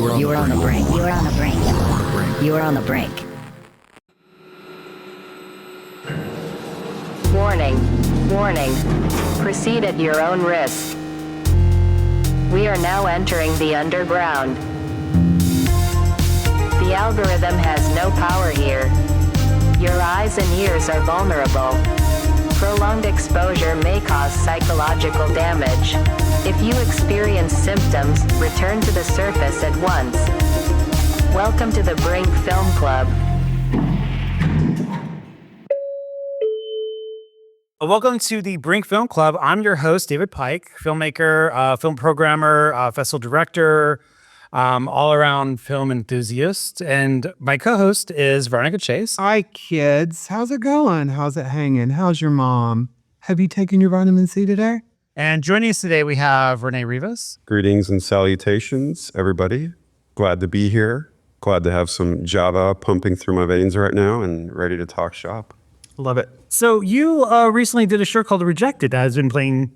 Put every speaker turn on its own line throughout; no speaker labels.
You are on the brink. You are on the brink. You are on the brink.
Warning. Warning. Proceed at your own risk. We are now entering the underground. The algorithm has no power here. Your eyes and ears are vulnerable. Prolonged exposure may cause psychological damage. If you experience symptoms, return to the surface at once. Welcome to the Brink Film Club.
Welcome to the Brink Film Club. I'm your host, David Pike, filmmaker, film programmer, festival director, all-around film enthusiast. And my co-host is Veronica Chase.
Hi, kids. How's it going? How's it hanging? How's your mom? Have you taken your vitamin C today?
And joining us today, we have Rene Rivas.
Greetings and salutations, everybody. Glad to be here. Glad to have some Java pumping through my veins right now and ready to talk shop.
Love it. So you recently did a short called Rejected that has been playing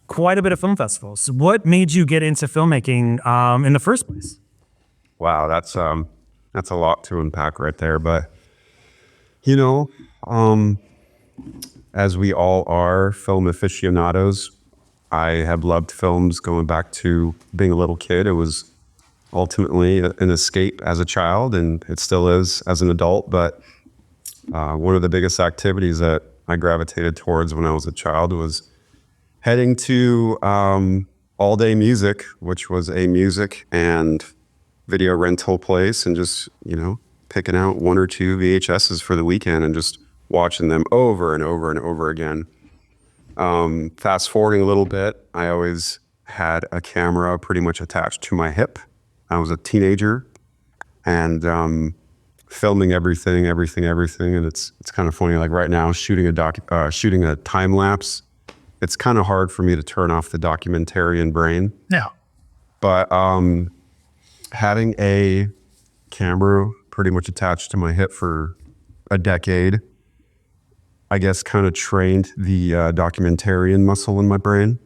quite a bit of film festivals. What made you get into filmmaking in the first place?
Wow, that's a lot to unpack right there. But, as we all are film aficionados, I have loved films going back to being a little kid. It was ultimately an escape as a child, and it still is as an adult. But one of the biggest activities that I gravitated towards when I was a child was heading to All Day Music, which was a music and video rental place, and just, picking out one or two VHSs for the weekend and just watching them over and over and over again. Fast forwarding a little bit, I always had a camera pretty much attached to my hip. I was a teenager and filming everything. And it's kind of funny, like right now, shooting a time lapse. It's kind of hard for me to turn off the documentarian brain.
Yeah.
But having a camera pretty much attached to my hip for a decade, I guess kind of trained the documentarian muscle in my brain.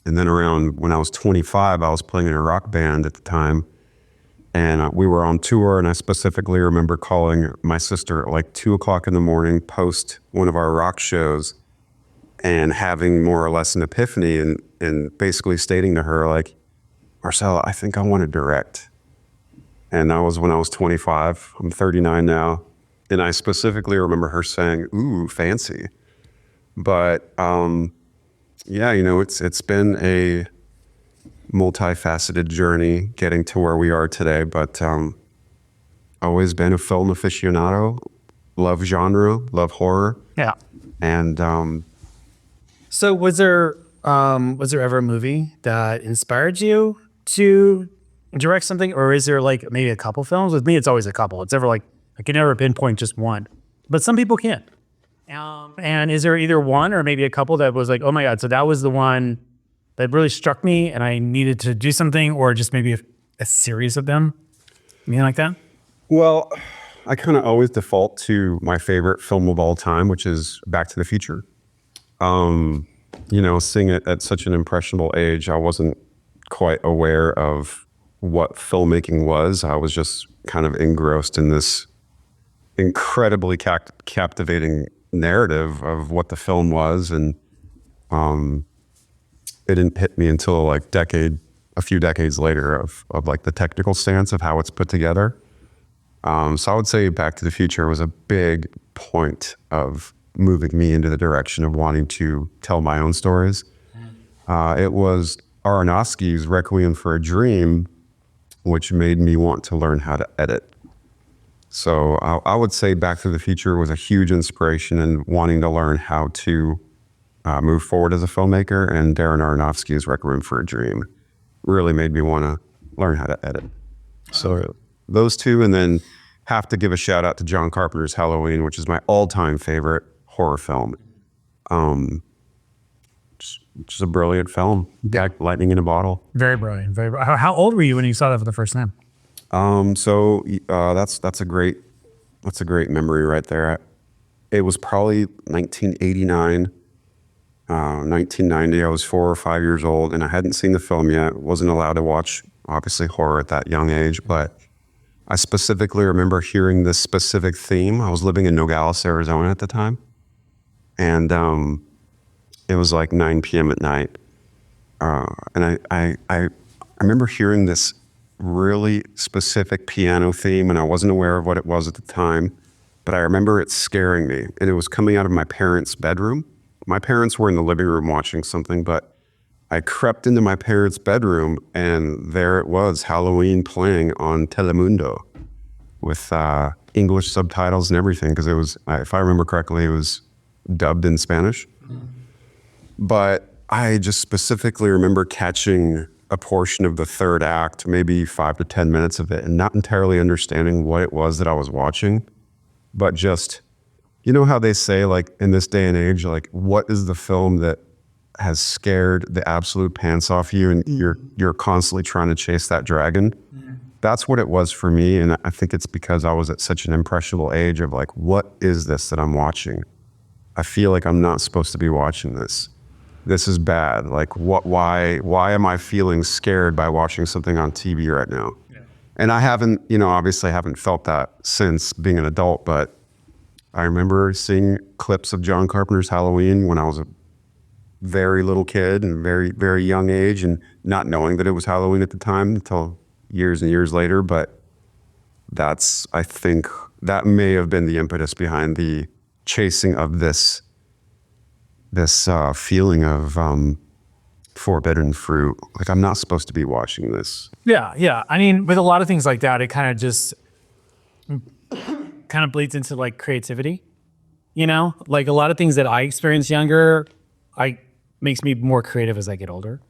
And then around when I was 25, I was playing in a rock band at the time. And we were on tour, and I specifically remember calling my sister at like 2 o'clock in the morning post one of our rock shows and having more or less an epiphany and basically stating to her, like, Marcella, I think I want to direct. And that was when I was 25. I'm 39 now. And I specifically remember her saying, ooh, fancy. But it's been a multifaceted journey getting to where we are today, but always been a film aficionado, love genre, love horror.
Yeah.
And
So was there ever a movie that inspired you to direct something, or is there like maybe a couple films? With me, it's always a couple. It's ever like, I can never pinpoint just one, but some people can. And is there either one or maybe a couple that was like, oh my God, so that was the one that really struck me and I needed to do something, or just maybe a series of them? Anything like that?
well, I kind of always default to my favorite film of all time, which is Back to the Future. Seeing it at such an impressionable age, I wasn't quite aware of what filmmaking was. I was just kind of engrossed in this incredibly captivating narrative of what the film was. And it didn't hit me until like a few decades later of like the technical stance of how it's put together. So I would say Back to the Future was a big point of moving me into the direction of wanting to tell my own stories. It was Aronofsky's Requiem for a Dream, which made me want to learn how to edit. So I would say Back to the Future was a huge inspiration in wanting to learn how to move forward as a filmmaker, and Darren Aronofsky's Requiem for a Dream really made me want to learn how to edit. So those two, and then have to give a shout out to John Carpenter's Halloween, which is my all-time favorite horror film. Just a brilliant film. Yeah, lightning in a bottle.
Very brilliant. Very. How old were you when you saw that for the first time?
That's a great memory right there. It was probably 1989, 1990. I was 4 or 5 years old, and I hadn't seen the film yet. Wasn't allowed to watch obviously horror at that young age, but I specifically remember hearing this specific theme. I was living in Nogales, Arizona at the time, and it was like 9 p.m. at night. And I remember hearing this really specific piano theme, and I wasn't aware of what it was at the time, but I remember it scaring me, and it was coming out of my parents' bedroom. My parents were in the living room watching something, but I crept into my parents' bedroom, and there it was, Halloween playing on Telemundo with English subtitles and everything, because it was, if I remember correctly, it was dubbed in Spanish. But I just specifically remember catching a portion of the third act, maybe 5 to 10 minutes of it, and not entirely understanding what it was that I was watching, but just, you know how they say, like, in this day and age, like, what is the film that has scared the absolute pants off you, and you're constantly trying to chase that dragon? That's what it was for me, and I think it's because I was at such an impressionable age of like, what is this that I'm watching? I feel like I'm not supposed to be watching this. This is bad. Like, why am I feeling scared by watching something on TV right now? Yeah. And I haven't, obviously I haven't felt that since being an adult, but I remember seeing clips of John Carpenter's Halloween when I was a very little kid and very, very young age, and not knowing that it was Halloween at the time until years and years later. But I think that may have been the impetus behind the chasing of this feeling of forbidden fruit. Like, I'm not supposed to be watching this.
Yeah. I mean, with a lot of things like that, it kind of just bleeds into like creativity, like a lot of things that I experienced younger, makes me more creative as I get older.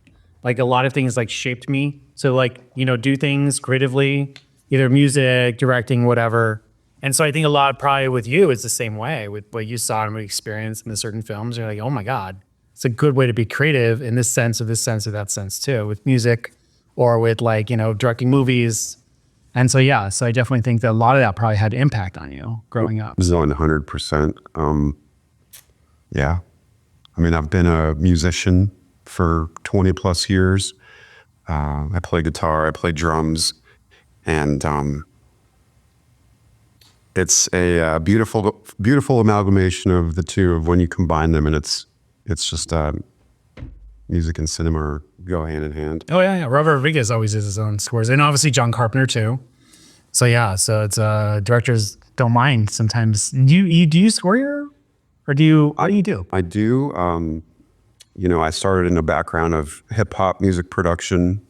Like a lot of things like shaped me. So like, do things creatively, either music, directing, whatever. And so I think a lot probably with you is the same way with what you saw and experienced in the certain films. You're like, oh my God, it's a good way to be creative in this sense, or that sense too, with music or with like, directing movies. And so, yeah, so I definitely think that a lot of that probably had impact on you growing up.
Zone 100%. Yeah. I mean, I've been a musician for 20 plus years. I play guitar, I play drums, and it's a beautiful, beautiful amalgamation of the two, of when you combine them, and it's just music and cinema go hand in hand.
Oh yeah. Robert Rodriguez always does his own scores, and obviously John Carpenter too. So yeah, so it's directors don't mind sometimes. Do you score your, or do you? What do you do?
I do. I started in a background of hip hop music production.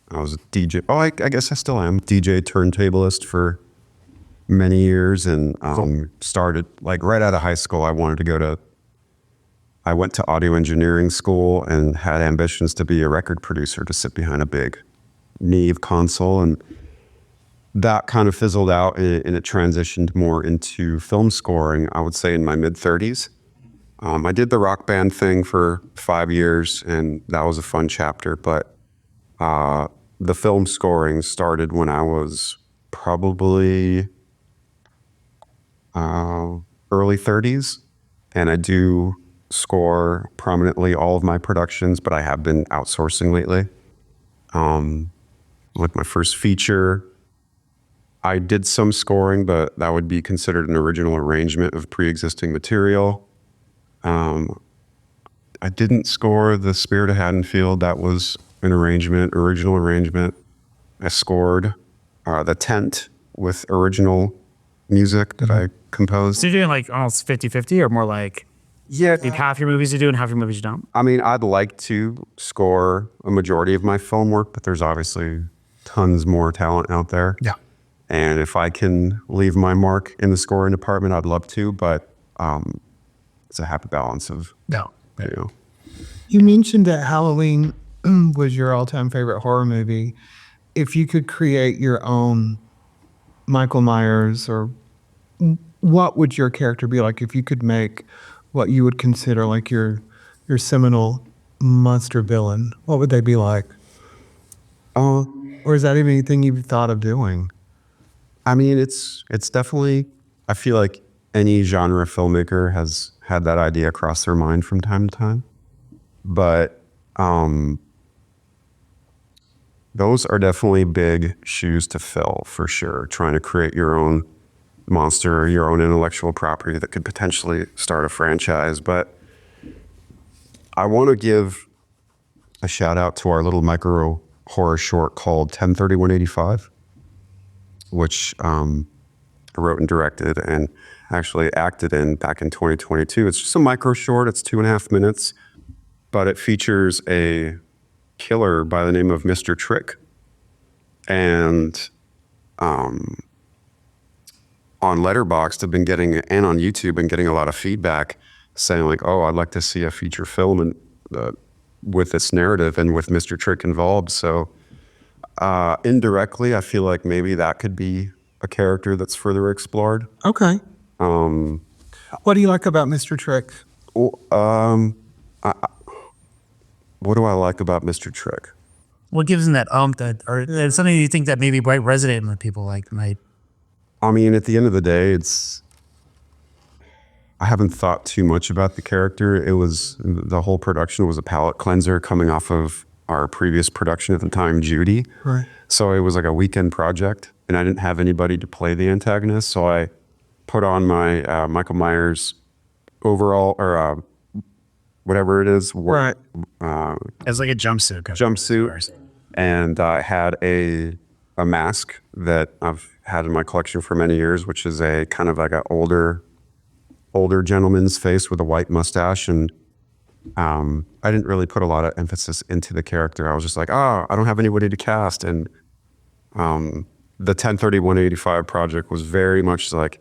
I was a DJ. I guess I still am. DJ turntablist for many years, and started like right out of high school. I went to audio engineering school and had ambitions to be a record producer, to sit behind a big Neve console, and that kind of fizzled out, and it transitioned more into film scoring, I would say in my mid-30s. I did the rock band thing for 5 years, and that was a fun chapter, but the film scoring started when I was probably early 30s, and I do score prominently all of my productions, but I have been outsourcing lately. Like my first feature, I did some scoring, but that would be considered an original arrangement of pre-existing material. I didn't score The Spirit of Haddonfield. That was an original arrangement. I scored The Tent with original music that I composed.
So you're doing like almost 50-50, or more like,
yeah,
half your movies you do and half your movies you don't?
I mean, I'd like to score a majority of my film work, but there's obviously tons more talent out there.
Yeah.
And if I can leave my mark in the scoring department, I'd love to, but it's a happy balance of,
You mentioned that Halloween was your all-time favorite horror movie. If you could create your own Michael Myers, or what would your character be like if you could make what you would consider like your seminal monster villain? What would they be like? Or is that even anything you've thought of doing?
I mean, it's definitely, I feel like any genre filmmaker has had that idea cross their mind from time to time. But those are definitely big shoes to fill for sure. Trying to create your own monster, your own intellectual property that could potentially start a franchise. But I want to give a shout out to our little micro horror short called 103185, which I wrote and directed and actually acted in back in 2022. It's just a micro short. It's 2.5 minutes, but it features a killer by the name of Mr. Trick. And on Letterboxd, I've been getting, and on YouTube, been getting a lot of feedback saying like, oh, I'd like to see a feature film and with this narrative and with Mr. Trick involved. So indirectly, I feel like maybe that could be a character that's further explored.
Okay. What do you like about Mr. Trick?
What do I like about Mr. Trick?
What gives him that that, or it's something you think that maybe might resonate with people, like might?
I mean, at the end of the day, I haven't thought too much about the character. The whole production was a palate cleanser coming off of our previous production at the time, Judy.
Right.
So it was like a weekend project, and I didn't have anybody to play the antagonist. So I put on my Michael Myers overall, or whatever it is.
Right.
As like a jumpsuit.
Jumpsuit. And I had a mask that I've had in my collection for many years, which is a kind of like an older gentleman's face with a white mustache. And I didn't really put a lot of emphasis into the character. I was just like, I don't have anybody to cast. And the 103185 project was very much like,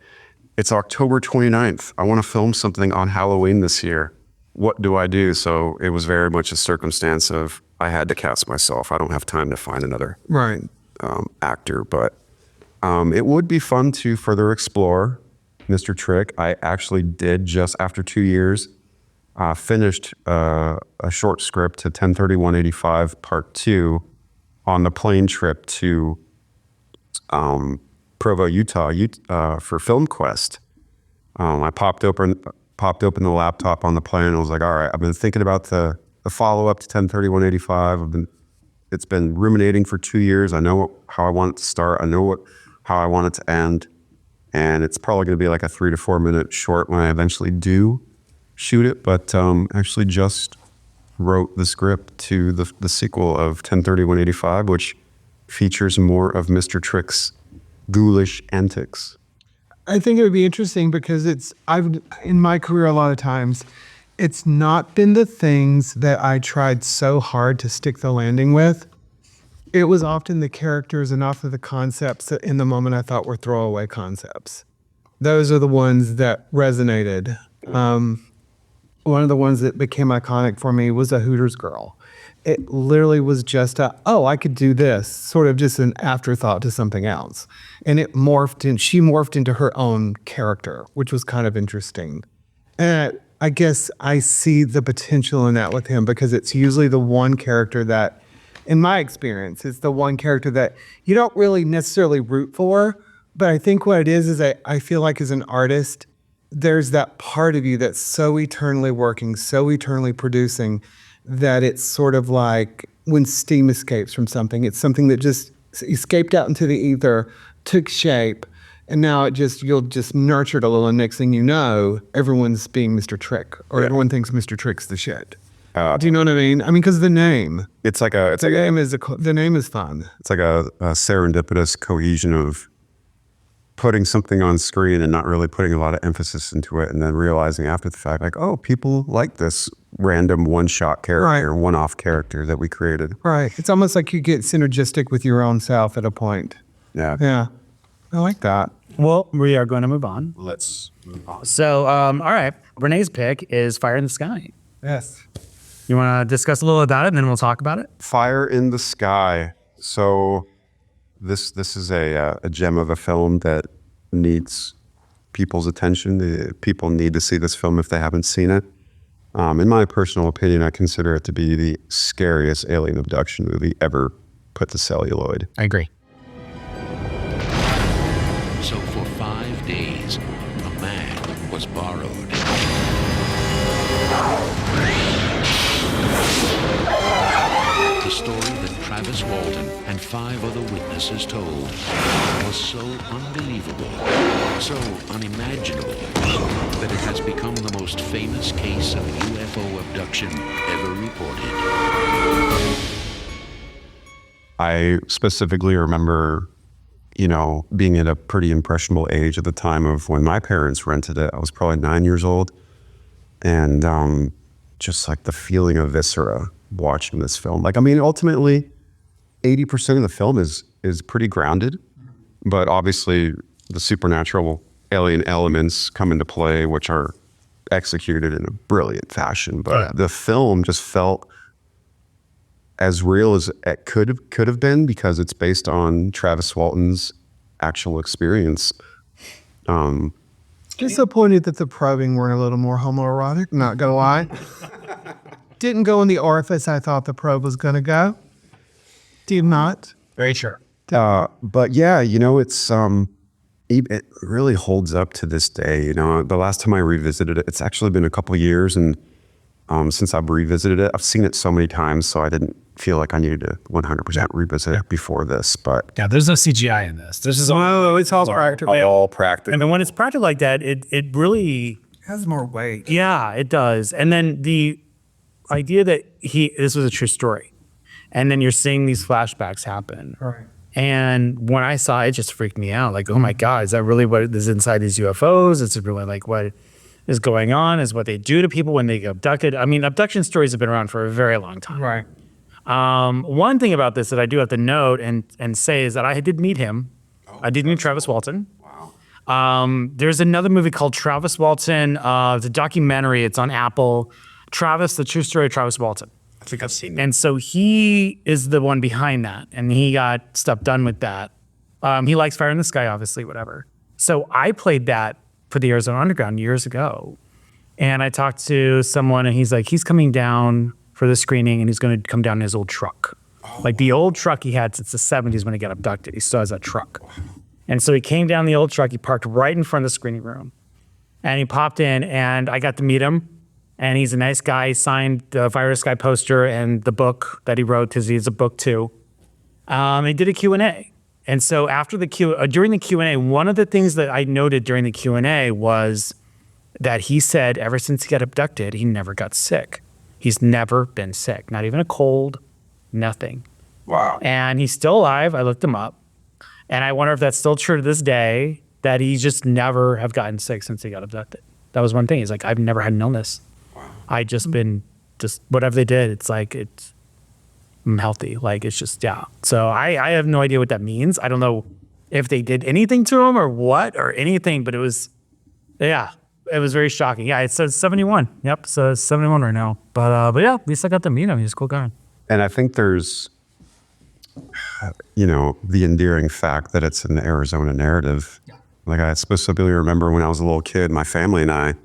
it's October 29th. I want to film something on Halloween this year. What do I do? So it was very much a circumstance of I had to cast myself. I don't have time to find another actor. But it would be fun to further explore Mr. Trick. I actually did, just after 2 years, finished a short script to 103185 Part 2 on the plane trip to Provo, Utah, for Film Quest. I popped open the laptop on the plane and was like, all right, I've been thinking about the follow-up to 103185. It's been ruminating for 2 years. I know how I want it to start. I know how I want it to end. And it's probably going to be like a 3 to 4 minute short when I eventually do shoot it. But actually just wrote the script to the sequel of 103185, which features more of Mr. Trick's ghoulish antics.
I think it would be interesting because in my career, a lot of times, it's not been the things that I tried so hard to stick the landing with. It was often the characters and often the concepts that in the moment I thought were throwaway concepts. Those are the ones that resonated. One of the ones that became iconic for me was a Hooters girl. It literally was just I could do this, sort of just an afterthought to something else. And she morphed into her own character, which was kind of interesting. And I guess I see the potential in that with him because it's usually the one character that, in my experience, it's the one character that you don't really necessarily root for. But I think what it is I feel like as an artist, there's that part of you that's so eternally working, so eternally producing, that it's sort of like when steam escapes from something. It's something that just escaped out into the ether, took shape, and now you'll just nurture it a little, and next thing you know, everyone's being Mr. Trick, or everyone thinks Mr. Trick's the shit. Do you know what I mean? I mean, because the name. The name is fun.
It's like a serendipitous cohesion of putting something on screen and not really putting a lot of emphasis into it, and then realizing after the fact, like, oh, people like this random one-shot character, one-off character that we created.
Right. It's almost like you get synergistic with your own self at a point.
Yeah.
Yeah. I like that.
Well, we are going to move on.
Let's move on.
So, all right. Renee's pick is Fire in the Sky.
Yes.
You want to discuss a little about it, and then we'll talk about it?
Fire in the Sky. So this is a gem of a film that needs people's attention. People need to see this film if they haven't seen it. In my personal opinion, I consider it to be the scariest alien abduction movie ever put to celluloid.
I agree.
So for 5 days, a man was borrowed. The story that Travis Walton and 5 other witnesses told was so unbelievable, so unimaginable, that it has become the most famous case of UFO abduction ever reported.
I specifically remember, being at a pretty impressionable age at the time of when my parents rented it. I was probably 9 years old. And just like the feeling of viscera watching this film. Ultimately, 80% of the film is pretty grounded, but obviously the supernatural alien elements come into play, which are executed in a brilliant fashion. But the film just felt as real as it could have been, because it's based on Travis Walton's actual experience.
Disappointed that the probing weren't a little more homoerotic, not gonna lie. Didn't go in the orifice I thought the probe was gonna go. Did not.
Very sure.
But yeah, it really holds up to this day. The last time I revisited it, it's actually been a couple of years, and since I've revisited it, I've seen it so many times, so I didn't feel like I needed to 100% revisit it before this. But
Yeah, there's no CGI in this. This is
It's all practical.
all practical.
And then when it's practical like that, it really,
Has more weight.
yeah, it does. And then the idea that this was a true story, and then you're seeing these flashbacks happen.
Right.
And when I saw it, it just freaked me out. Like, oh my God, is that really what is inside these UFOs? Is it really like what is going on? Is what they do to people when they get abducted? I mean, abduction stories have been around for a very long time.
Right.
One thing about this that I do have to note and say is that I did meet him. I did meet Travis Walton. Wow. There's another movie called Travis Walton. It's a documentary. It's on Apple. Travis, the true story of Travis Walton.
I think I've seen that.
And so he is the one behind that, and he got stuff done with that. He likes Fire in the Sky, obviously, whatever. So I played that for the Arizona Underground years ago, and I talked to someone, and he's like, he's coming down for the screening, and he's going to come down in his old truck, like the old truck he had since the 70s when he got abducted. He still has that truck, and so he came down the old truck. He parked right in front of the screening room, and he popped in, and I got to meet him. And he's a nice guy. He signed the Fire in the Sky poster and the book that he wrote, because he's a book too. He did a Q&A. And so after during the Q&A, one of the things that I noted during the Q&A was that he said ever since he got abducted, he never got sick. He's never been sick, not even a cold, nothing.
Wow.
And he's still alive. I looked him up. And I wonder if that's still true to this day, that he just never have gotten sick since he got abducted. That was one thing. He's like, I've never had an illness. I just been whatever they did. It's like I'm healthy. Like it's just So I have no idea what that means. I don't know if they did anything to him or what or anything. But it was very shocking. Yeah, it says 71. Yep, so it's 71 right now. But yeah, at least I got to meet him. He's a cool guy.
And I think there's, the endearing fact that it's an Arizona narrative. Yeah. Like I specifically remember when I was a little kid, my family and I,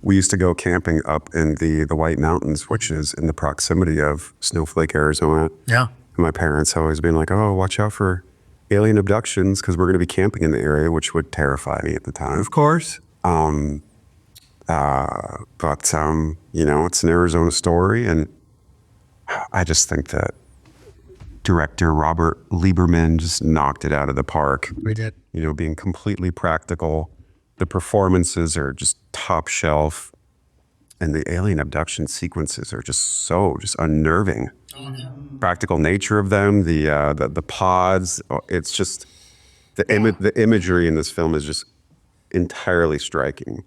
we used to go camping up in the White Mountains, which is in the proximity of Snowflake, Arizona.
Yeah.
And my parents always been like, oh, watch out for alien abductions, because we're going to be camping in the area, which would terrify me at the time.
Of course.
But it's an Arizona story. And I just think that director Robert Lieberman just knocked it out of the park.
We did.
Being completely practical. The performances are just top shelf, and the alien abduction sequences are just unnerving. Oh, no. Practical nature of them, the pods. It's just the imagery in this film is just entirely striking.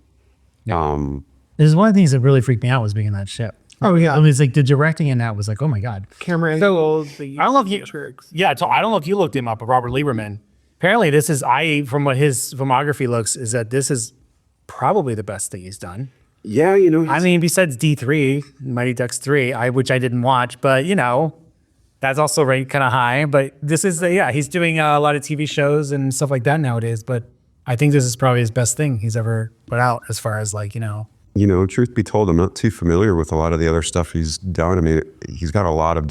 Yeah. There's one of the things that really freaked me out was being in that ship.
Oh yeah.
I was like, the directing in that was like, oh my God.
Camera so old.
I don't know if you. Yeah, so I don't know if you looked him up, but Robert Lieberman. Apparently, this is from what his filmography looks, is that this is probably the best thing he's done.
Yeah,
I mean, besides D3, Mighty Ducks 3, which I didn't watch, but that's also ranked kind of high. But this is he's doing a lot of TV shows and stuff like that nowadays. But I think this is probably his best thing he's ever put out, as far as
truth be told, I'm not too familiar with a lot of the other stuff he's done. I mean, he's got a lot of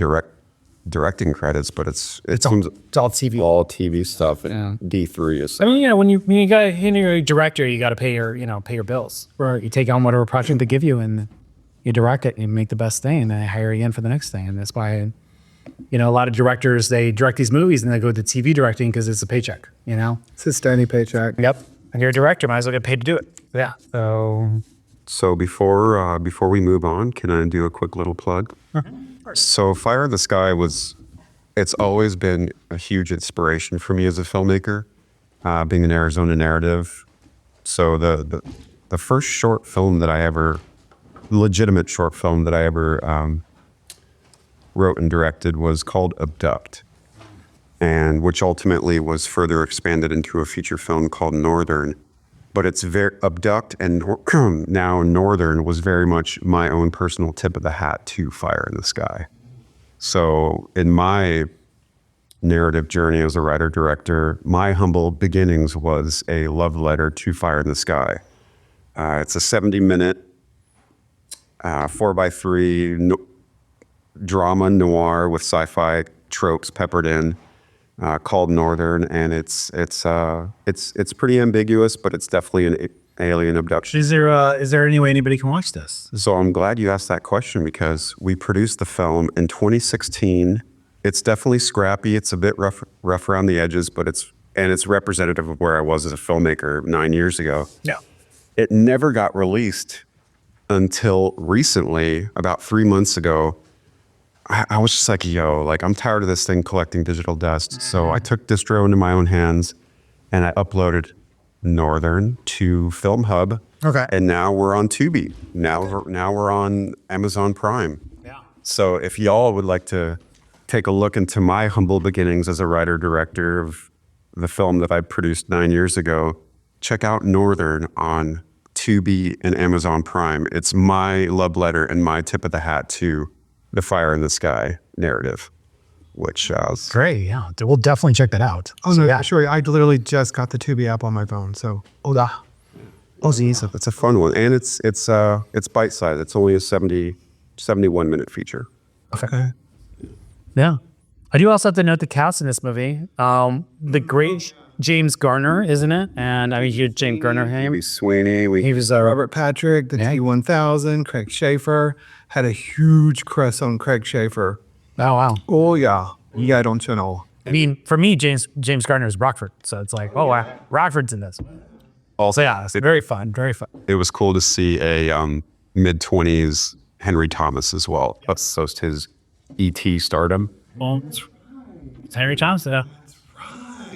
directing credits, but it's all TV.
All TV stuff. And D3 is.
I mean, when you got you're a director, you got to pay your bills. Or you take on whatever project they give you, and you direct it, and you make the best thing, and then they hire you in for the next thing. And that's why you know, a lot of directors, they direct these movies and they go to TV directing because it's a paycheck, you know?
It's a steady paycheck.
Yep. And you're a director, might as well get paid to do it. Yeah.
So before we move on, can I do a quick little plug? So Fire in the Sky it's always been a huge inspiration for me as a filmmaker, being an Arizona narrative. So the first legitimate short film that I ever wrote and directed was called Abduct, and which ultimately was further expanded into a feature film called Northern. But it's very Abduct and now Northern was very much my own personal tip of the hat to Fire in the Sky. So in my narrative journey as a writer-director, my humble beginnings was a love letter to Fire in the Sky. It's a 70-minute 4x3 drama noir with sci-fi tropes peppered in, called Northern, and it's pretty ambiguous, but it's definitely an alien abduction.
Is there any way anybody can watch this?
So I'm glad you asked that question because we produced the film in 2016. It's definitely scrappy. It's a bit rough around the edges, but it's representative of where I was as a filmmaker 9 years ago.
Yeah.
It never got released until recently, about 3 months ago. I was just like, I'm tired of this thing collecting digital dust. So I took distro into my own hands and I uploaded Northern to Film Hub.
Okay.
And now we're on Tubi. Now we're on Amazon Prime.
Yeah.
So if y'all would like to take a look into my humble beginnings as a writer-director of the film that I produced 9 years ago, check out Northern on Tubi and Amazon Prime. It's my love letter and my tip of the hat to the Fire in the Sky narrative, which
Great, yeah. We'll definitely check that out.
Oh, no, yeah. Sure. I literally just got the Tubi app on my phone, so.
it's a fun one. And it's bite-sized. It's only a 71-minute feature.
Okay.
Yeah. I do also have to note the cast in this movie. The great James Garner, isn't it? And I mean, you James Garner name.
Maybe Sweeney.
He was
Robert Patrick, the T-1000, Craig Schaefer. Had a huge crush on Craig Schaefer.
Oh, wow.
Oh, yeah. Yeah, don't you know?
I mean, for me, James Garner is Rockford. So it's like, oh, wow. Rockford's in this.
Also,
So yeah, it's very fun, very fun.
it was cool to see a mid-20s Henry Thomas as well. Let's post his E.T. stardom.
Well, it's Henry Thompson. Yeah.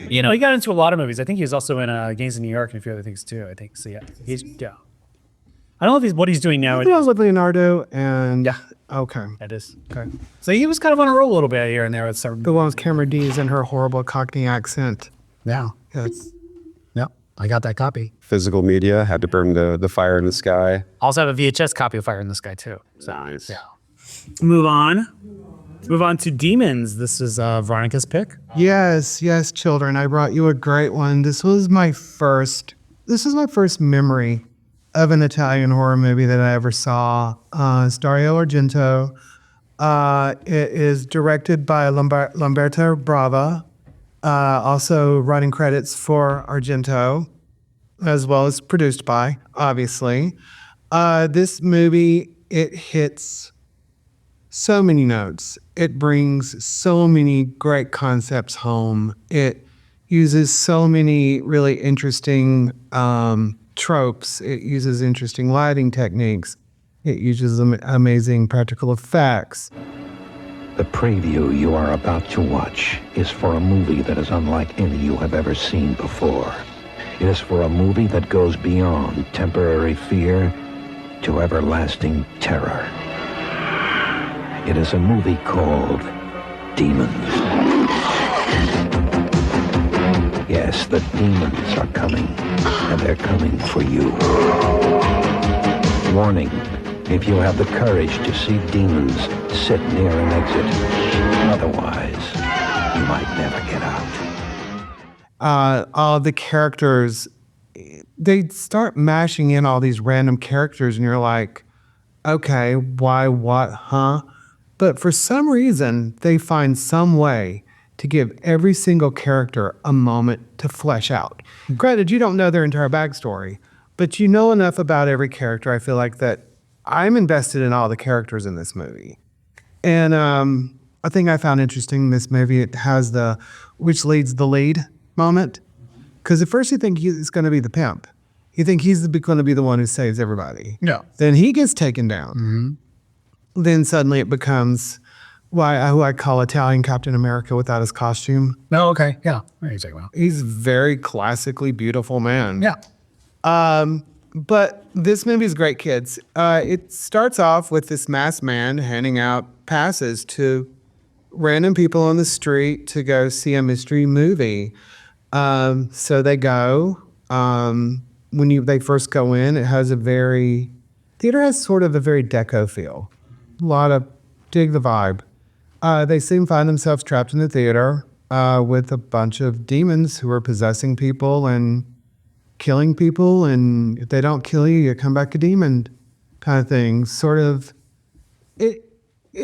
You know, he got into a lot of movies. I think he was also in Gangs in New York and a few other things too. I think so. Yeah, I don't know if what he's doing now.
He was with Leonardo and...
Yeah.
Okay.
That is okay. So he was kind of on a roll a little bit here and there with some.
The one with Cameron Diaz and her horrible Cockney accent.
Yeah.
Yes.
Yep. I got that copy.
Physical media had to burn the Fire in the Sky.
Also have a VHS copy of Fire in the Sky too. So,
Nice.
yeah. Move on to Demons. This is Veronica's pick.
Yes, children. I brought you a great one. This is my first memory of an Italian horror movie that I ever saw. It's Dario Argento. It is directed by Lamberto Brava. Also writing credits for Argento, as well as produced by, obviously. This movie, it hits so many notes. It brings so many great concepts home. It uses so many really interesting tropes. It uses interesting lighting techniques. It uses amazing practical effects.
The preview you are about to watch is for a movie that is unlike any you have ever seen before. It is for a movie that goes beyond temporary fear to everlasting terror. It is a movie called Demons. Yes, the demons are coming, and they're coming for you. Warning, if you have the courage to see demons, sit near an exit. Otherwise, you might never get out.
All the characters, they start mashing in all these random characters, and you're like, okay, why, what, huh? But for some reason, they find some way to give every single character a moment to flesh out. Granted, you don't know their entire backstory, but you know enough about every character, I feel like, that I'm invested in all the characters in this movie. And a thing I found interesting in this movie, it has the which leads the lead moment. Because at first you think he's going to be the pimp. You think he's going to be the one who saves everybody.
Yeah.
Then he gets taken down. Then suddenly it becomes who I call Italian Captain America without his costume.
Oh, okay. Yeah. What are you talking about?
He's a very classically beautiful man.
Yeah.
But this movie's great, kids. It starts off with this masked man handing out passes to random people on the street to go see a mystery movie. So they go. When they first go in, it has theater has sort of a very deco feel. A lot of dig the vibe. They soon find themselves trapped in the theater with a bunch of demons who are possessing people and killing people, and if they don't kill you, you come back a demon kind of thing. Sort of, it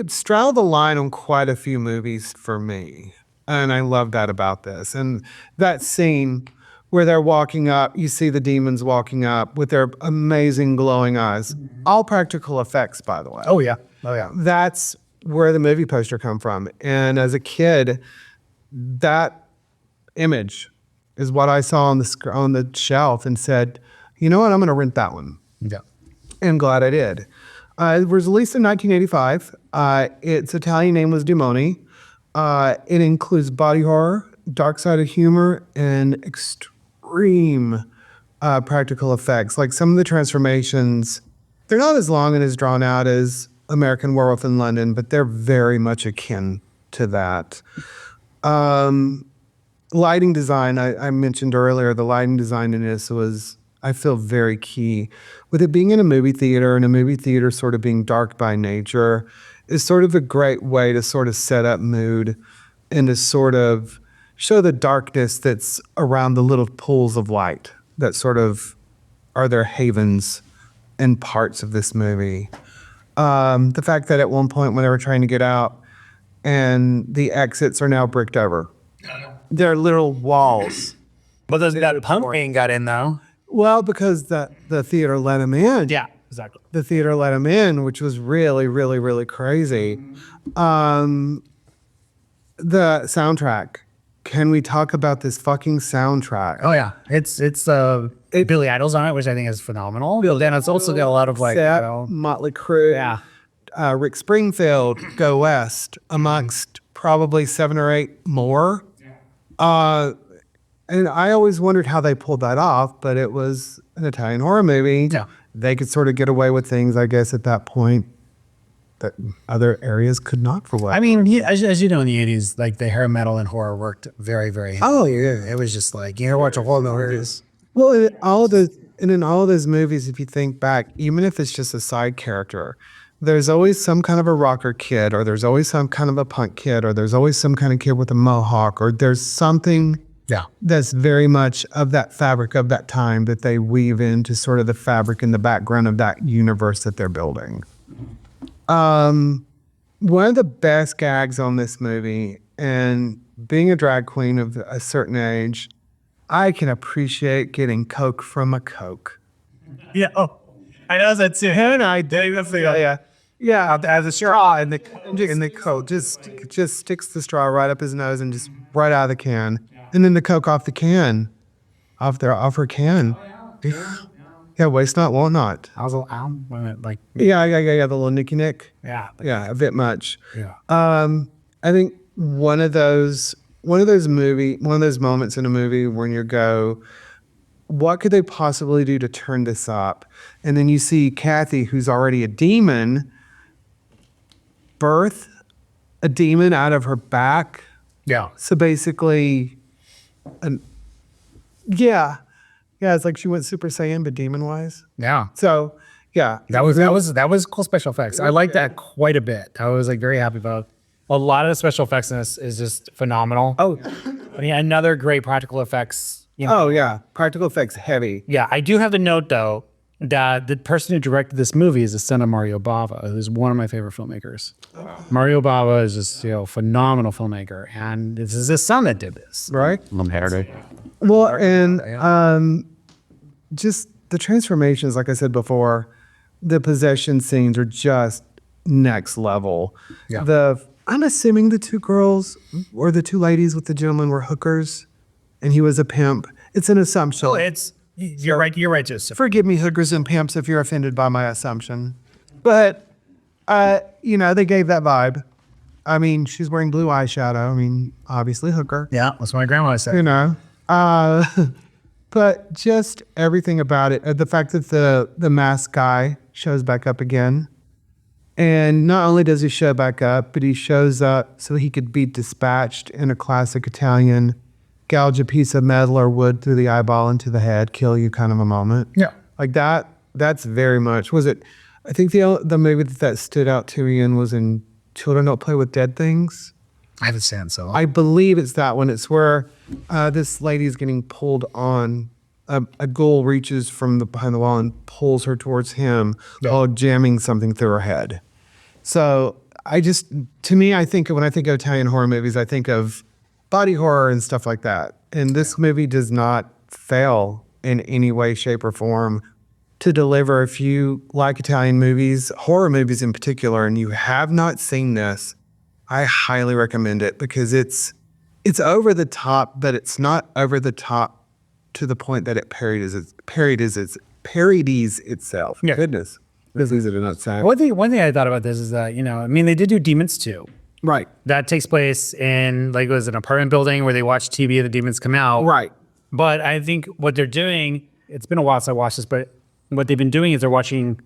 straddled the line on quite a few movies for me, and I love that about this. And that scene where they're walking up, you see the demons walking up with their amazing glowing eyes. All practical effects, by the way.
Oh, yeah. Oh, yeah.
That's where the movie poster come from. And as a kid, that image is what I saw on the shelf and said, you know what, I'm going to rent that one.
Yeah.
And glad I did. It was released in 1985. Its Italian name was Demoni. It includes body horror, dark side of humor, and extreme practical effects. Like some of the transformations, they're not as long and as drawn out as American Werewolf in London, but they're very much akin to that. Lighting design, I mentioned earlier, the lighting design in this was, I feel, very key. With it being in a movie theater, and a movie theater sort of being dark by nature, is sort of a great way to sort of set up mood and to sort of show the darkness that's around the little pools of light that sort of are their havens and parts of this movie. The fact that at one point when they were trying to get out and the exits are now bricked over. They're little walls.
But that pump man got in, though.
Well, because the theater let him in.
Yeah, exactly.
The theater let him in, which was really, really, really crazy. The soundtrack. Can we talk about this fucking soundtrack?
Oh, yeah. It's Billy Idol's on it, which I think is phenomenal. And it's also got a lot of, like,
Set, Motley Crue.
Yeah.
Rick Springfield, Go West, amongst probably 7 or 8 more. And I always wondered how they pulled that off, but it was an Italian horror movie.
Yeah.
They could sort of get away with things, I guess, at that point that other areas could not for what.
I mean, as you know, in the 80s, like the hair metal and horror worked very, very.
Oh, yeah.
It was just like, you watch a horror movie.
Well, in all of those movies, if you think back, even if it's just a side character, there's always some kind of a rocker kid, or there's always some kind of a punk kid, or there's always some kind of kid with a mohawk, or there's something that's very much of that fabric of that time that they weave into sort of the fabric and the background of that universe that they're building. One of the best gags on this movie, and being a drag queen of a certain age, I can appreciate getting Coke from a Coke.
Yeah. Oh, I know that too.
And I did. Yeah. As a straw in the Coke, just sticks the straw right up his nose and just right out of the can, and then the Coke off the can, off her can. Yeah, waste not, want not.
I was like,
Yeah, the little nicky nick.
yeah,
Yeah, a bit much.
yeah.
I think one of those moments in a movie when you go, what could they possibly do to turn this up? And then you see Kathy, who's already a demon, birth a demon out of her back.
Yeah.
So basically, it's like she went Super Saiyan, but demon wise.
Yeah.
So yeah,
That was cool special effects. I like that quite a bit. I was like very happy about a lot of the special effects in this is just phenomenal.
Oh,
But yeah, another great practical effects. You know.
oh yeah, practical effects heavy.
Yeah, I do have to note though that the person who directed this movie is the son of Mario Bava, who's one of my favorite filmmakers. Mario Bava is just phenomenal filmmaker, and this is his son that did this.
Right?
Lombardi.
Well, and just the transformations, like I said before, the possession scenes are just next level.
Yeah.
The I'm assuming the two girls or the two ladies with the gentleman were hookers and he was a pimp. It's an assumption.
You're right. You're right, Joseph.
Forgive me, hookers and pimps, if you're offended by my assumption. But, they gave that vibe. I mean, she's wearing blue eyeshadow. I mean, obviously hooker.
Yeah, that's what my grandma said.
But just everything about it. The fact that the masked guy shows back up again. And not only does he show back up, but he shows up so he could be dispatched in a classic Italian, gouge a piece of metal or wood through the eyeball into the head, kill you kind of a moment.
Yeah.
Like that's very much, I think the movie that stood out to me was in Children Don't Play with Dead Things.
I haven't seen it, so.
I believe it's that one. It's where this lady's getting pulled on. A ghoul reaches from behind the wall and pulls her towards him while jamming something through her head. So I think when I think of Italian horror movies, I think of body horror and stuff like that. And this movie does not fail in any way, shape, or form to deliver. If you like Italian movies, horror movies in particular, and you have not seen this, I highly recommend it because it's over the top, but it's not over the top to the point that it parodies itself.
Yeah.
Goodness. This is not sad.
One thing I thought about this is that, they did do Demons 2.
Right.
That takes place in, it was an apartment building where they watch TV and the demons come out.
Right.
But I think what they're doing, it's been a while since I watched this, but what they've been doing is they're watching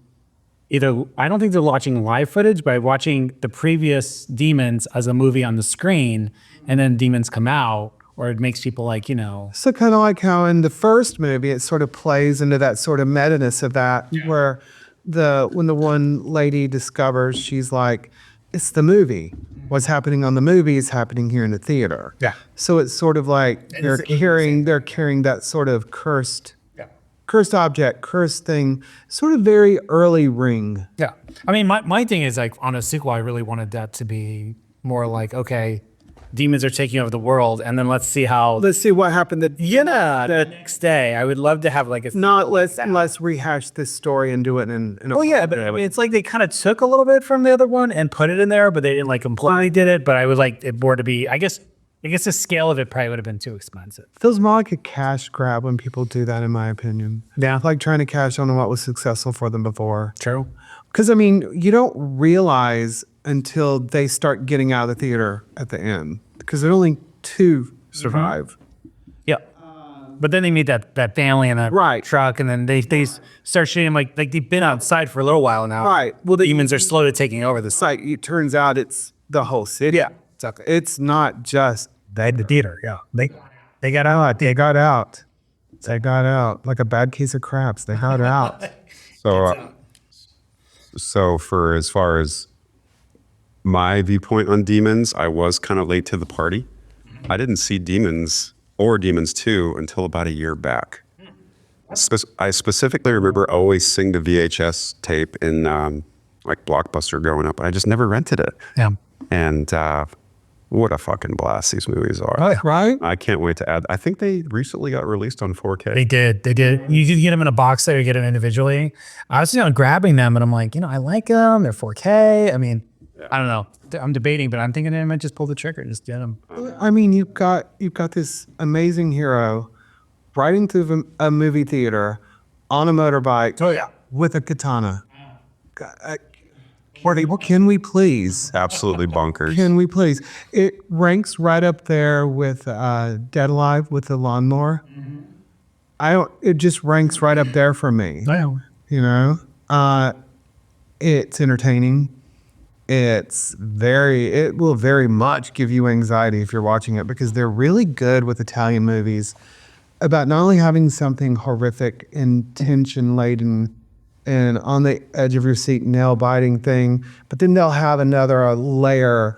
I don't think they're watching live footage, but watching the previous demons as a movie on the screen, and then demons come out, or it makes people
So kind of like how in the first movie, it sort of plays into that sort of meta-ness of that, where when the one lady discovers, she's like, it's the movie. What's happening on the movie is happening here in the theater.
Yeah.
So it's sort of like they're carrying that sort of cursed object, cursed thing, sort of very early Ring.
Yeah. I mean, my thing is on a sequel, I really wanted that to be more like, okay, demons are taking over the world, and then let's see what happened the next day. I would love to have
let's rehash this story and do it in a
but I mean, it's like they kind of took a little bit from the other one and put it in there, but they didn't completely did it. But I would like it more to be, I guess the scale of it probably would have been too expensive.
Feels more like a cash grab when people do that, in my opinion.
Yeah.
Like trying to cash on what was successful for them before.
True.
Because, I mean, you don't realize until they start getting out of the theater at the end. Because there are only two survive.
Yeah. But then they meet that family in that truck, and then they start shooting like they've been outside for a little while now.
Right.
Well, the demons are slowly taking over the
site. It turns out it's the whole city.
Yeah. Exactly.
It's not just
the theater. Yeah.
They got out. They got out. They got out like a bad case of craps. They got out.
So for as far as my viewpoint on Demons, I was kind of late to the party. I didn't see Demons or Demons 2 until about a year back. I specifically remember always seeing the VHS tape in Blockbuster growing up. I just never rented it.
Yeah.
And what a fucking blast these movies are.
Oh, yeah.
Right?
I can't wait to add. I think they recently got released on 4K.
They did. You could get them in a box set or get them individually. I was grabbing them, and I'm like, I like them. They're 4K. I mean, I don't know. I'm debating, but I'm thinking I might just pull the trigger, just get them.
I mean, you've got this amazing hero riding through a movie theater on a motorbike.
Oh yeah,
with a katana. Can we please?
Absolutely bonkers.
Can we please? It ranks right up there with Dead Alive with the lawnmower. It just ranks right up there for me. It's entertaining. It will very much give you anxiety if you're watching it, because they're really good with Italian movies about not only having something horrific and tension laden and on the edge of your seat, nail biting thing, but then they'll have another layer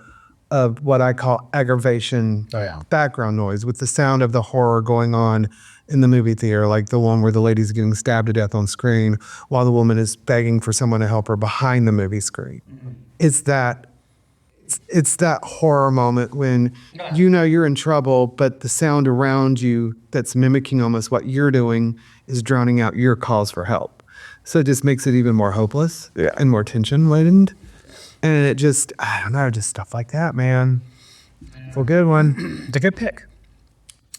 of what I call aggravation background noise with the sound of the horror going on in the movie theater, like the one where the lady's getting stabbed to death on screen while the woman is begging for someone to help her behind the movie screen. It's that horror moment when you're in trouble, but the sound around you that's mimicking almost what you're doing is drowning out your calls for help. So it just makes it even more hopeless and more tension laden. And it just, I don't know, just stuff like that, man. It's a good one.
It's a good pick.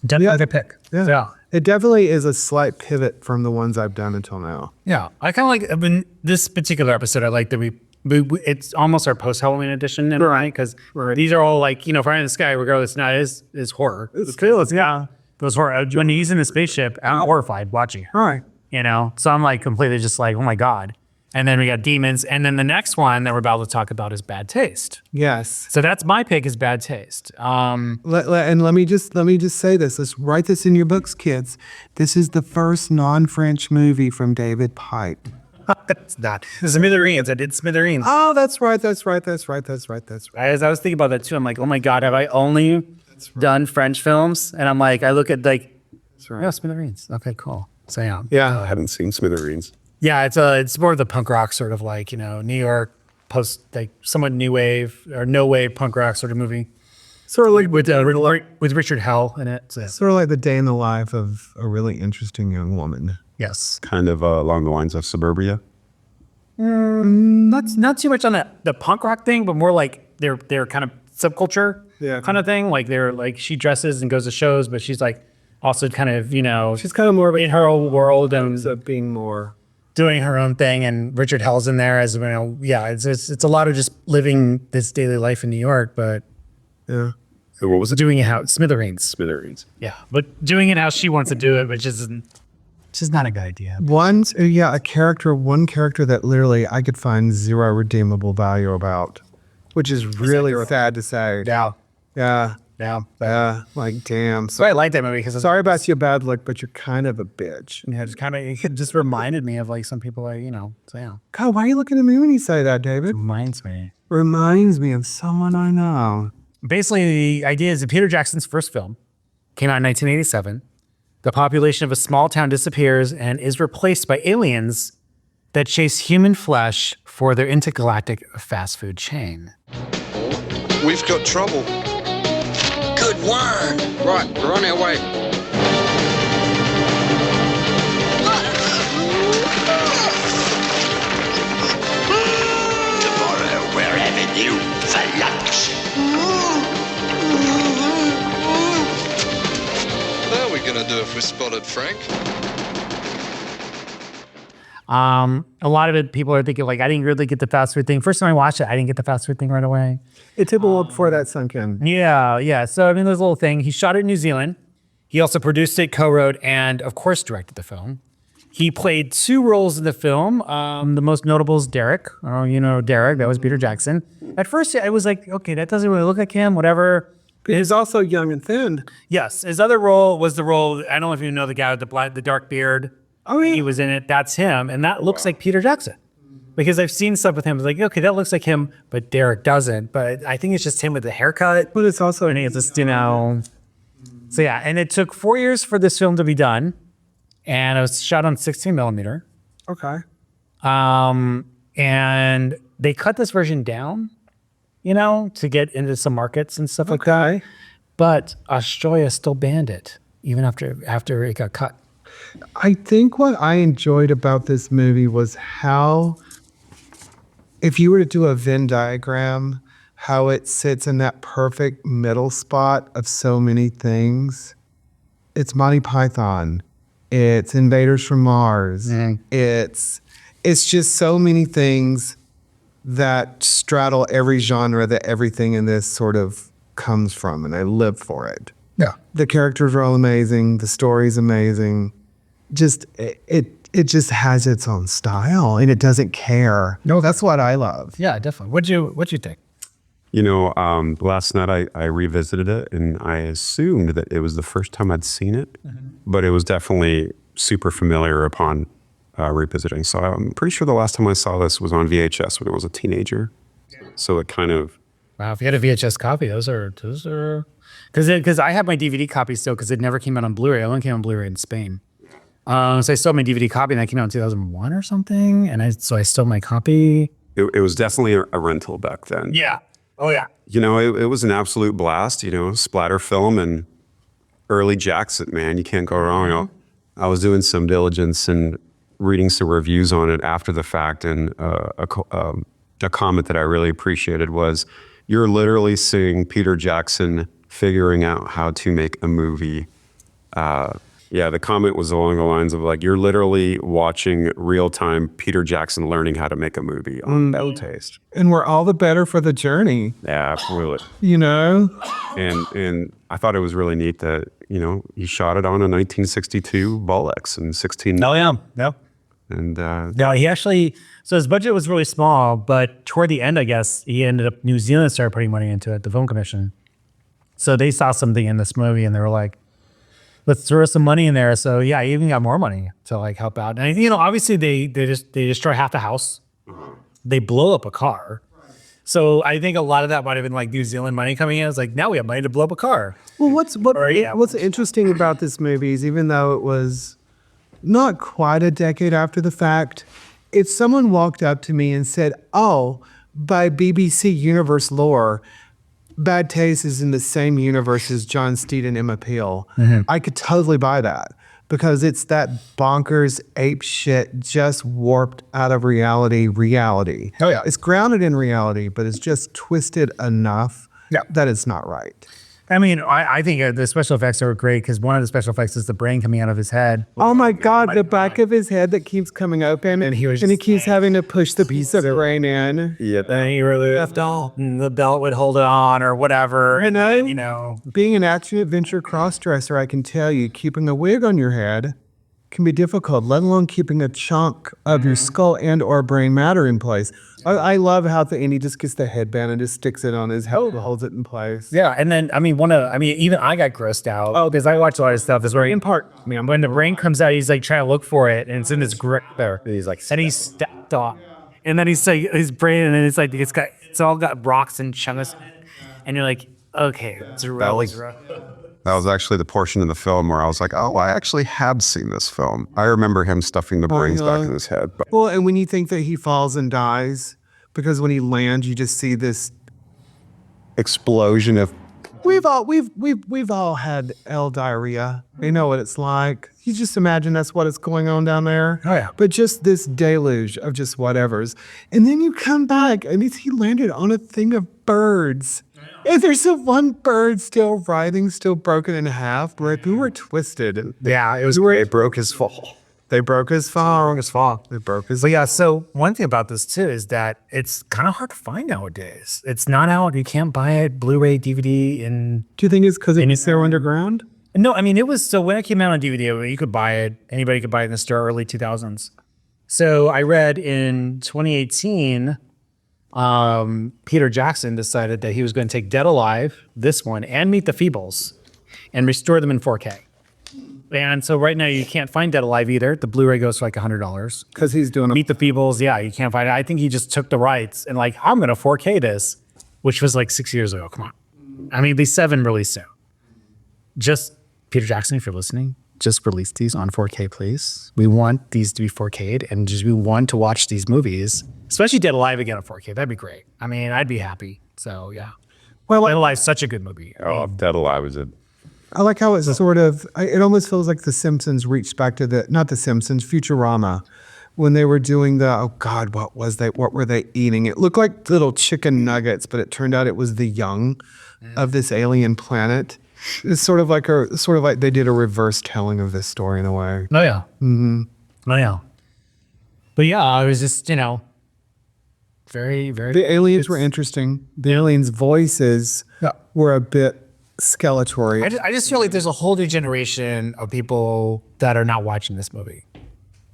Definitely a good pick. Yeah.
It definitely is a slight pivot from the ones I've done until now.
Yeah. I kind of like, I mean, this particular episode, I like that we it's almost our post-Halloween edition, right? Because these are all like, Fire in the Sky, regardless, now is horror. It's cool. Yeah. It was horror. When he's in the spaceship, I'm horrified watching her.
All right.
So I'm like completely just like, oh my God. And then we got Demons. And then the next one that we're about to talk about is Bad Taste.
Yes.
So that's my pick, is Bad Taste.
And let me just say this. Let's write this in your books, kids. This is the first non-French movie from David Pipe.
It's not. Smithereens. I did Smithereens.
Oh, that's right. That's right.
As I was thinking about that too, I'm like, oh my God, have I only done French films? And I'm like, I look at like, oh, Smithereens. Okay, cool. So yeah.
Yeah.
I haven't seen Smithereens.
Yeah, it's more of the punk rock sort of like, New York post, like somewhat new wave or no wave punk rock sort of movie. Sort of like with Richard Hell in it. So,
Sort of like the day in the life of a really interesting young woman.
yes.
Kind of along the lines of Suburbia.
Not too much on the punk rock thing, but more like their kind of subculture kind of thing. Like they're like, she dresses and goes to shows, but she's like also kind of,
She's kind of more
in her own world and
of being more
doing her own thing. And Richard Hell's in there as, it's a lot of just living this daily life in New York, but
yeah.
What was it?
doing it how Smithereens.
Smithereens.
Yeah, but doing it how she wants to do it, which is not a good idea.
One character that literally I could find zero redeemable value about, which is really sad to say.
Yeah.
Yeah.
Yeah.
Like, damn.
So I like that movie because
Sorry about your bad luck, but you're kind of a bitch.
yeah, it just reminded me of like some people so yeah.
God, why are you looking at me when you say that, David?
Reminds me.
Reminds me of someone I know.
Basically, the idea is that Peter Jackson's first film came out in 1987. The population of a small town disappears and is replaced by aliens that chase human flesh for their intergalactic fast food chain.
We've got trouble.
Good word. Right, we're on our way. Tomorrow, we're having you for lunch.
How are we going to do if we're spotted, Frank?
A lot of it, people are thinking like, I didn't really get the fast food thing. First time I watched it, I didn't get the fast food thing right away.
It took a while before that sunk in.
Yeah. So, there's a little thing. He shot it in New Zealand. He also produced it, co-wrote, and of course directed the film. He played 2 roles in the film. The most notable is Derek. Oh, Derek, that was Peter Jackson. At first, I was like, okay, that doesn't really look like him, whatever.
He's also young and thin.
Yes, his other role was the role, I don't know if you know the guy with the dark beard.
Oh, yeah.
He was in it. That's him. And that looks like Peter Jackson. Because I've seen stuff with him. It's like, okay, that looks like him, but Derek doesn't. But I think it's just him with the haircut.
But it's also...
And it's just, So yeah, and it took 4 years for this film to be done. And it was shot on 16 millimeter.
Okay.
And they cut this version down, to get into some markets and stuff like that. But Australia still banned it, even after it got cut.
I think what I enjoyed about this movie was how, if you were to do a Venn diagram, how it sits in that perfect middle spot of so many things. It's Monty Python. It's Invaders from Mars. It's just so many things that straddle every genre that everything in this sort of comes from, and I live for it.
Yeah.
The characters are all amazing. The story's amazing. Just it just has its own style, and it doesn't care. No, that's what I love.
Yeah, definitely. What'd you think?
Last night I revisited it, and I assumed that it was the first time I'd seen it, but it was definitely super familiar upon revisiting. So I'm pretty sure the last time I saw this was on VHS when I was a teenager. So it kind of...
Wow, if you had a VHS copy, those are because I have my DVD copy still because it never came out on Blu-ray. It only came on Blu-ray in Spain. So I still have my DVD copy, and that came out in 2001 or something. And so I still have my copy.
It was definitely a rental back then.
Yeah. Oh yeah.
It was an absolute blast. Splatter film and early Jackson, man. You can't go wrong. I was doing some diligence and reading some reviews on it after the fact, and a comment that I really appreciated was, you're literally seeing Peter Jackson figuring out how to make a movie. Yeah, the comment was along the lines of like, you're literally watching real time Peter Jackson learning how to make a movie on No Taste.
And we're all the better for the journey,
Yeah, absolutely.
you know?
And I thought it was really neat that, you know, he shot it on a 1962 Bolex and 16.
Oh yeah, no.
And
No, he actually, so his budget was really small, but toward the end, I guess, he ended up, New Zealand started putting money into it, the Film Commission. So they saw something in this movie and they were like, let's throw some money in there. So yeah, he even got more money to like help out. And you know, obviously they destroy half the house. They blow up a car. So I think a lot of that might have been like New Zealand money coming in. It's like, now we have money to blow up a car.
Well, what's interesting about this movie is even though it was not quite a decade after the fact, if someone walked up to me and said, oh, by BBC Universe lore, Bad Taste is in the same universe as John Steed and Emma Peel, I could totally buy that because it's that bonkers ape shit just warped out of reality.
Oh, yeah.
It's grounded in reality, but it's just twisted enough that it's not right.
I mean, I think the special effects are great because one of the special effects is the brain coming out of his head.
Oh my God, the back of his head that keeps coming open and he keeps having to push the piece of brain in.
yeah,
Then he really left all. The belt would hold it on or whatever.
And
You know.
being an action adventure cross-dresser, I can tell you, keeping a wig on your head can be difficult, let alone keeping a chunk of your skull and or brain matter in place. I love how at the end he just gets the headband and just sticks it on his head and holds it in place.
Yeah, and then even I got grossed out because I watched a lot of stuff. This where in part, when the brain comes out, he's like trying to look for it, and it's in his grip there. And he's like, and he's stepped off, and then he's like his brain, and then it's all got rocks and chunks, and you're like, okay, it's really rough.
that was actually the portion in the film where I was like, oh, I actually have seen this film. I remember him stuffing the brains back in his head. But
Well, and when you think that he falls and dies, because when he lands, you just see this.
explosion of
We've all had L diarrhea. We know what it's like. You just imagine that's what is going on down there.
Oh, yeah.
But just this deluge of just whatevers, and then you come back and he landed on a thing of birds. And there's the one bird still writhing, still broken in half. But we were twisted.
Yeah, it was.
it broke his fall.
They broke his fall.
They broke his. But yeah, so one thing about this too is that it's kind of hard to find nowadays. It's not out. You can't buy it Blu-ray, DVD, and
Do you think it's because it's there underground?
no. I mean, it was so when it came out on DVD, you could buy it. Anybody could buy it in the store early 2000s. So I read in 2018, Peter Jackson decided that he was going to take Dead Alive, this one, and Meet the Feebles, and restore them in 4K. And so right now you can't find Dead Alive either. The Blu-ray goes for like $100.
Because he's doing
Meet the Feebles, yeah, you can't find it. I think he just took the rights and like, I'm going to 4K this, which was like 6 years ago. Come on. I mean, these 7 released soon. Just, Peter Jackson, if you're listening, just release these on 4K, please. We want these to be 4K'd and we want to watch these movies, especially Dead Alive again on 4K. That'd be great. I mean, I'd be happy. So yeah.
Well,
Dead Alive's such a good movie.
Oh, Dead Alive was a
I like how it's sort of, it almost feels like The Simpsons reached back to not The Simpsons, Futurama, when they were doing oh God, what were they eating? It looked like little chicken nuggets, but it turned out it was the young of this alien planet. It's sort of like they did a reverse telling of this story in a way.
Oh yeah. Mm-hmm. Oh yeah. But yeah, I was just, very, very.
The aliens were interesting. The aliens' voices were a bit skeletal.
I just feel like there's a whole new generation of people that are not watching this movie.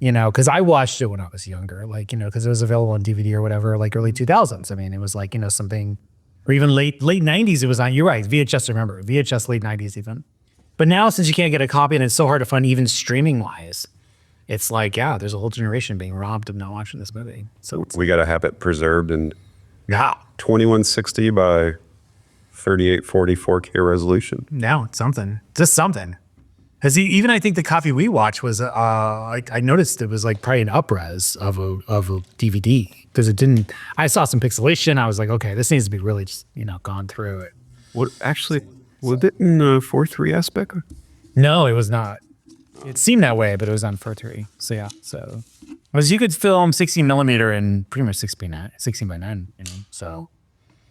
Because I watched it when I was younger, because it was available on DVD or whatever, like early 2000s. I mean, it was like, something, or even late 90s it was on, you're right, VHS, remember, VHS late 90s even. But now since you can't get a copy and it's so hard to find even streaming wise, it's like, yeah, there's a whole generation being robbed of not watching this movie. So
we got to have it preserved in
yeah,
2160 by 3840 4K resolution.
No, it's something. Just something. Because even I think the copy we watched was, I noticed it was like probably an up-res of a DVD. Because it didn't, I saw some pixelation. I was like, okay, this needs to be really just, gone through it.
Was it in 4:3 aspect?
No, it was not. It seemed that way, but it was on 4:3. So yeah, Was you could film 16 millimeter in pretty much 16 by 9, you know, so.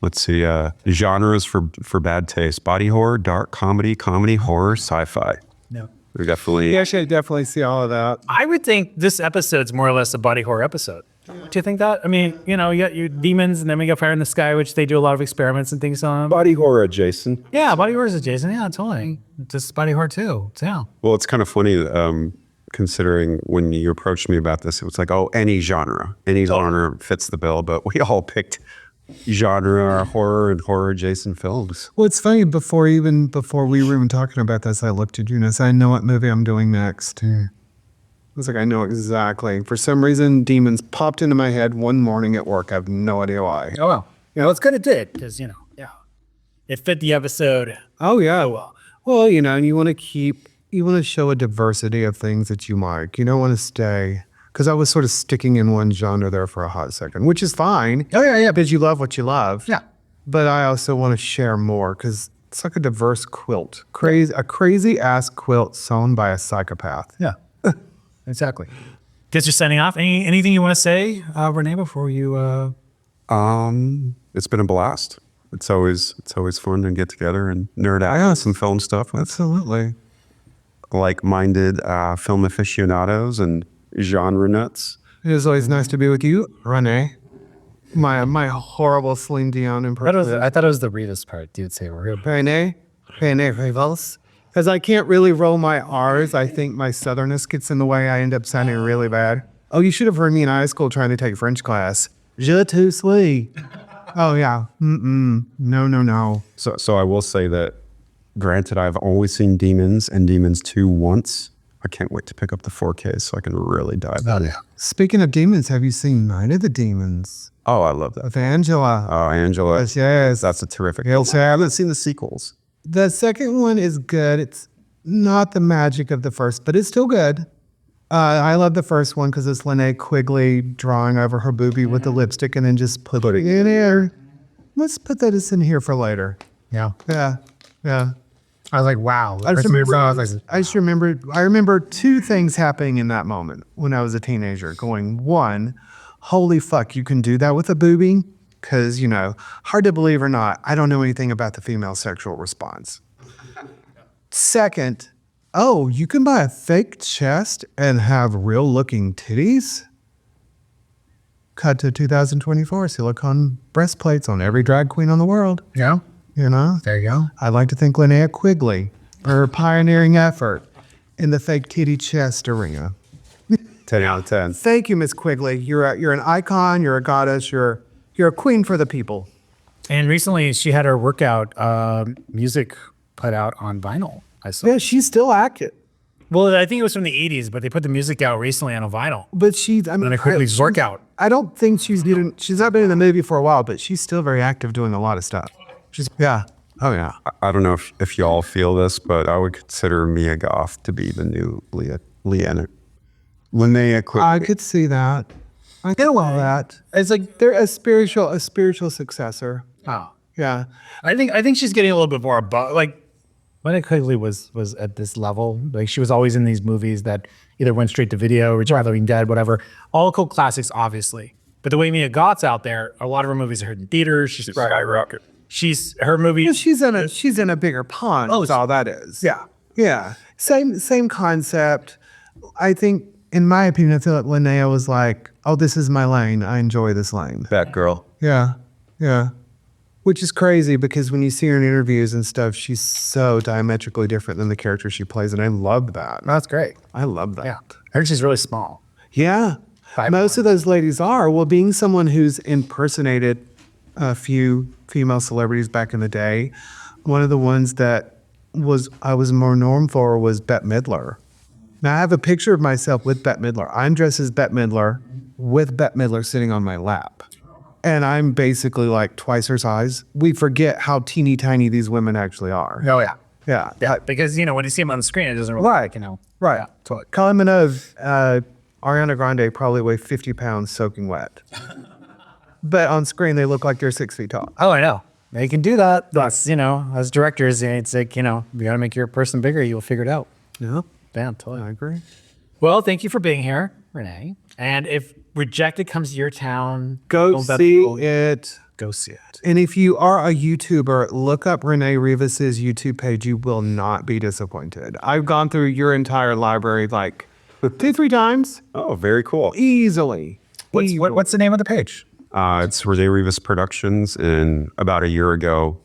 Let's see. Genres for bad taste: body horror, dark comedy, horror, sci-fi.
No.
We're definitely.
Yeah, I should definitely see all of that.
I would think this episode's more or less a body horror episode. Do you think that? I mean, you know, you got your demons, and then we got Fire in the Sky, which they do a lot of experiments and things on.
Body horror adjacent.
Yeah, body horror is adjacent. Yeah, totally. Just body horror too. Yeah.
Well, it's kind of funny considering when you approached me about this, it was like, oh, any genre fits the bill, but we all picked genre horror and horror adjacent films.
Well, it's funny, before we were even talking about this, I looked at you and I said, I know what movie I'm doing next. I was like, I know exactly. For some reason, Demons popped into my head one morning at work. I have no idea why.
Oh, well. You know, it's good it did, because, you know, yeah. It fit the episode.
Oh, yeah. Well, you know, and you want to show a diversity of things that you like. You don't want to stay, because I was sort of sticking in one genre there for a hot second, which is fine.
Oh, yeah, yeah.
Because you love what you love.
Yeah.
But I also want to share more, because it's like a diverse quilt. A crazy ass quilt sewn by a psychopath.
Yeah. Exactly. Guess you're signing off. Anything you want to say, Rene, before you?
It's been a blast. It's always fun to get together and nerd out on some film stuff with
Absolutely.
like-minded film aficionados and genre nuts.
It is always nice to be with you, Rene. My horrible Celine Dion impression.
I thought it was the Rivas part. You'd say
Rene Rivas. Because I can't really roll my R's. I think my southernness gets in the way. I end up sounding really bad. Oh, you should have heard me in high school trying to take French class. Je te suis. Oh, yeah. No.
So I will say that, granted, I've always seen Demons and Demons 2 once. I can't wait to pick up the 4K so I can really dive in.
yeah.
Speaking of demons, have you seen Night of the Demons?
Oh, I love that.
With Angela.
Oh, Angela.
Yes.
That's a terrific.
Yes.
I haven't seen the sequels.
The second one is good. It's not the magic of the first, but it's still good. I love the first one because it's Linnea Quigley drawing over her boobie with the lipstick and then just putting it in here. Let's put that in here for later.
Yeah.
Yeah.
I was like, wow.
I just remember two things happening in that moment when I was a teenager. Going, one, holy fuck, you can do that with a boobie? Because, you know, hard to believe or not, I don't know anything about the female sexual response. Second, oh, you can buy a fake chest and have real looking titties? Cut to 2024, silicone breastplates on every drag queen on the world.
Yeah.
You know?
There you go.
I'd like to thank Linnea Quigley for her pioneering effort in the fake titty chest arena.
10 out of 10.
Thank you, Miss Quigley. You're an icon, you're a goddess, you're a queen for the people.
And recently she had her workout music put out on vinyl. I saw.
Yeah, she's still active.
Well, I think it was from the 80s, but they put the music out recently on a vinyl.
But I
Quigley's workout.
I don't think she's not been in the movie for a while, but she's still very active doing a lot of stuff. Oh yeah.
I don't know if y'all feel this, but I would consider Mia Goth to be the new Linnea Quigley.
I could see that. I get all that. It's like they're a spiritual successor.
Oh.
Yeah.
I think she's getting a little bit more above, like, Linnea Quigley was at this level. Like, she was always in these movies that either went straight to video, Return of the Living Dead, whatever. All cult classics, obviously. But the way Mia Goth's out there, a lot of her movies are heard in theaters. She's skyrocket. Her movie.
Well, she's in a bigger pond. Oh, that's all that is. Yeah. Same concept. I think, in my opinion, I feel like Linnea was like, "Oh, this is my lane. I enjoy this lane."
Batgirl.
Yeah. Which is crazy because when you see her in interviews and stuff, she's so diametrically different than the character she plays, and I love that.
That's great.
I love that.
Yeah. I heard she's really small.
Yeah. Most of those ladies are. Well, being someone who's impersonated a few female celebrities back in the day, one of the ones that I was more known for was Bette Midler. Now, I have a picture of myself with Bette Midler. I'm dressed as Bette Midler with Bette Midler sitting on my lap. And I'm basically like twice her size. We forget how teeny tiny these women actually are.
Oh, yeah.
Yeah.
Because, when you see them on the screen, it doesn't really
Right. Right.
Yeah, totally.
Kylie Minogue, Ariana Grande probably weigh 50 pounds soaking wet. But on screen, they look like they're 6 feet tall.
Oh, I know. They can do that. That's, as directors, it's like, you got to make your person bigger. You'll figure it out.
Yeah.
Yeah, totally.
I agree.
Well, thank you for being here. Renee. And if Rejected comes to your town,
Go see it.
go see it.
And if you are a YouTuber, look up Rene Rivas's YouTube page. You will not be disappointed. I've gone through your entire library like 2-3 times.
Oh, very cool.
Easily.
What's the name of the page?
It's Rene Rivas Productions. And about a year ago,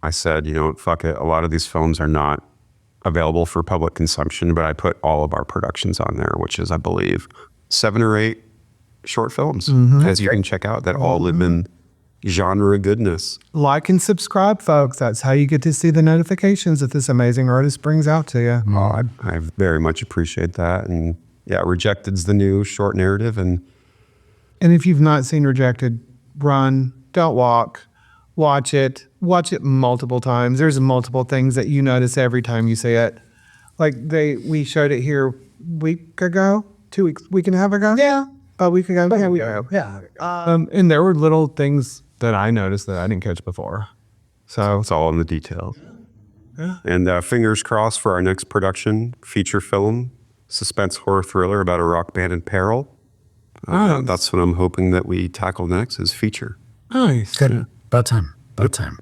I said, fuck it. A lot of these films are not available for public consumption, but I put all of our productions on there, which is, I believe, 7 or 8 short films, as you can check out, that all live in genre goodness.
Like and subscribe, folks. That's how you get to see the notifications that this amazing artist brings out to you.
Oh, I very much appreciate that. And yeah, Rejected's the new short narrative. And
if you've not seen Rejected, run, don't walk, watch it multiple times. There's multiple things that you notice every time you see it. Like we showed it here week and a half ago. Yeah. About a week ago.
Yeah.
And there were little things that I noticed that I didn't catch before. So
it's all in the details. Yeah. And fingers crossed for our next production, feature film, suspense horror thriller about a rock band in peril.
Nice.
That's what I'm hoping that we tackle next is feature.
Nice.
Good. Yeah. About time.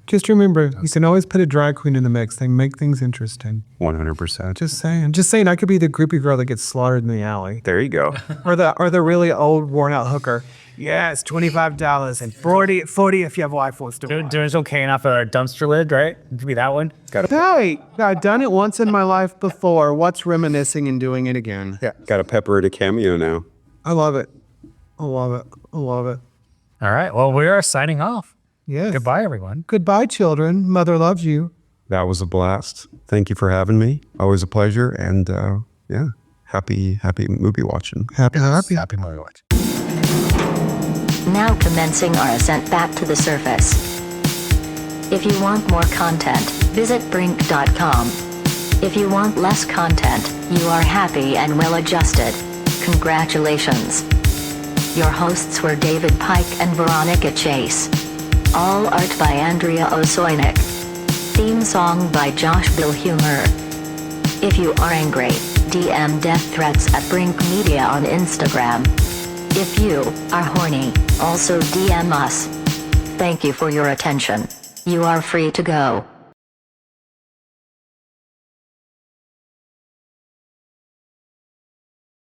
Just remember, you can always put a drag queen in the mix and make things interesting.
100%.
Just saying, I could be the groupie girl that gets slaughtered in the alley.
There you go.
or the really old, worn out hooker. Yeah, it's $25 and 40 if you have wife wants to.
Doing okay enough for a dumpster lid, right? To be that one.
Hey, I've done it once in my life before. What's reminiscing and doing it again?
Yeah, got to pepper it a cameo now.
I love it. All
right. Well, we are signing off.
Yes.
Goodbye, everyone.
Goodbye, children. Mother loves you.
That was a blast. Thank you for having me. Always a pleasure. And happy movie watching.
Happy
movie watching.
Now commencing our ascent back to the surface. If you want more content, visit brink.com. If you want less content, you are happy and well adjusted. Congratulations. Your hosts were David Pike and Veronica Chase. All art by Andrea Osoynik. Theme song by Josh Bill Humor. If you are angry, DM death threats at Brink Media on Instagram. If you are horny, also DM us. Thank you for your attention. You are free to go.